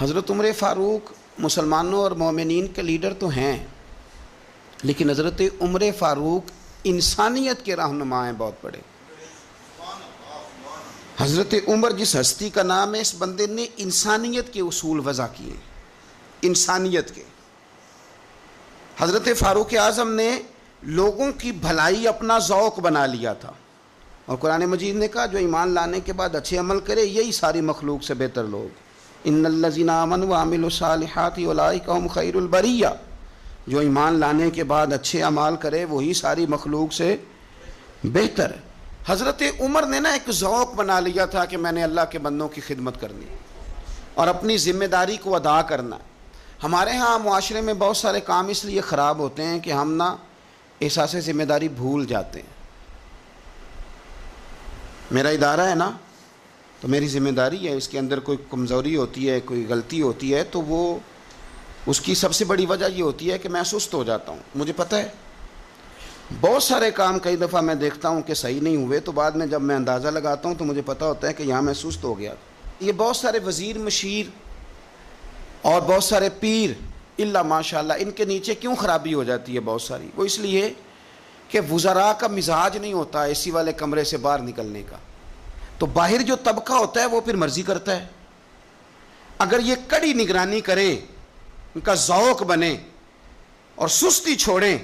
حضرت عمر فاروق مسلمانوں اور مومنین کے لیڈر تو ہیں، لیکن حضرت عمر فاروق انسانیت کے رہنما ہیں بہت بڑے۔ حضرت عمر جس ہستی کا نام ہے، اس بندے نے انسانیت کے اصول وضع کیے، انسانیت کے۔ حضرت فاروق اعظم نے لوگوں کی بھلائی اپنا ذوق بنا لیا تھا، اور قرآن مجید نے کہا جو ایمان لانے کے بعد اچھے عمل کرے یہی ساری مخلوق سے بہتر لوگ۔ ان الذین آمنوا وعملوا الصالحات اولئک هم خیر البریہ، جو ایمان لانے کے بعد اچھے اعمال کرے وہی ساری مخلوق سے بہتر ہے۔ حضرت عمر نے نا ایک ذوق بنا لیا تھا کہ میں نے اللہ کے بندوں کی خدمت کرنی اور اپنی ذمہ داری کو ادا کرنا۔ ہمارے ہاں معاشرے میں بہت سارے کام اس لیے خراب ہوتے ہیں کہ ہم نا احساس ذمہ داری بھول جاتے ہیں۔ میرا ادارہ ہے نا تو میری ذمہ داری ہے، اس کے اندر کوئی کمزوری ہوتی ہے، کوئی غلطی ہوتی ہے تو وہ اس کی سب سے بڑی وجہ یہ ہوتی ہے کہ میں سست ہو جاتا ہوں۔ مجھے پتہ ہے بہت سارے کام کئی دفعہ میں دیکھتا ہوں کہ صحیح نہیں ہوئے، تو بعد میں جب میں اندازہ لگاتا ہوں تو مجھے پتہ ہوتا ہے کہ یہاں میں سست ہو گیا۔ یہ بہت سارے وزیر مشیر اور بہت سارے پیر الا ماشاءاللہ، ان کے نیچے کیوں خرابی ہو جاتی ہے بہت ساری؟ وہ اس لیے کہ وزراء کا مزاج نہیں ہوتا اے سی والے کمرے سے باہر نکلنے کا، تو باہر جو طبقہ ہوتا ہے وہ پھر مرضی کرتا ہے۔ اگر یہ کڑی نگرانی کرے، ان کا ذوق بنے اور سستی چھوڑیں۔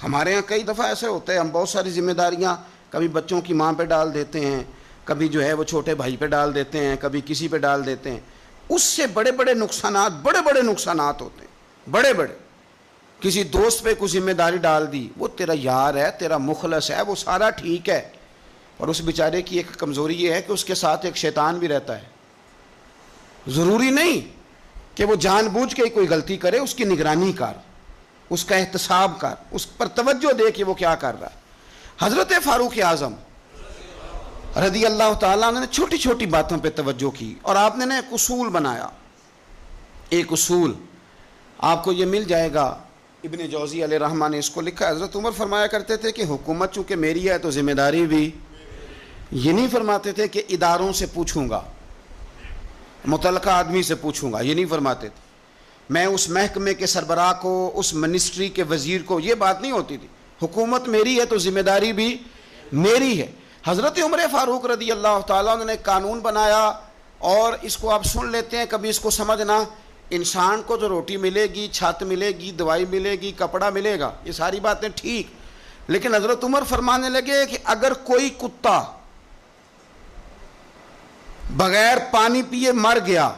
ہمارے ہاں کئی دفعہ ایسے ہوتا ہے، ہم بہت ساری ذمہ داریاں کبھی بچوں کی ماں پہ ڈال دیتے ہیں، کبھی جو ہے وہ چھوٹے بھائی پہ ڈال دیتے ہیں، کبھی کسی پہ ڈال دیتے ہیں۔ اس سے بڑے بڑے نقصانات ہوتے ہیں، بڑے بڑے۔ کسی دوست پہ کوئی ذمہ داری ڈال دی، وہ تیرا یار ہے، تیرا مخلص ہے، وہ سارا ٹھیک ہے، اور اس بیچارے کی ایک کمزوری یہ ہے کہ اس کے ساتھ ایک شیطان بھی رہتا ہے۔ ضروری نہیں کہ وہ جان بوجھ کے کوئی غلطی کرے، اس کی نگرانی کر، اس کا احتساب کر، اس پر توجہ دے کہ وہ کیا کر رہا ہے۔ حضرت فاروق اعظم رضی اللہ تعالیٰ عنہ نے چھوٹی چھوٹی باتوں پہ توجہ کی، اور آپ نے ایک اصول بنایا۔ ایک اصول آپ کو یہ مل جائے گا، ابن جوزی علیہ رحمہ نے اس کو لکھا۔ حضرت عمر فرمایا کرتے تھے کہ حکومت چونکہ میری ہے تو ذمہ داری بھی، یہ نہیں فرماتے تھے کہ اداروں سے پوچھوں گا، متعلقہ آدمی سے پوچھوں گا، یہ نہیں فرماتے تھے۔ میں اس محکمے کے سربراہ کو، اس منسٹری کے وزیر کو، یہ بات نہیں ہوتی تھی۔ حکومت میری ہے تو ذمہ داری بھی میری ہے۔ حضرت عمر فاروق رضی اللہ تعالیٰ عنہ نے قانون بنایا، اور اس کو آپ سن لیتے ہیں، کبھی اس کو سمجھنا۔ انسان کو جو روٹی ملے گی، چھت ملے گی، دوائی ملے گی، کپڑا ملے گا، یہ ساری باتیں ٹھیک، لیکن حضرت عمر فرمانے لگے کہ اگر کوئی کتا بغیر پانی پیے مر گیا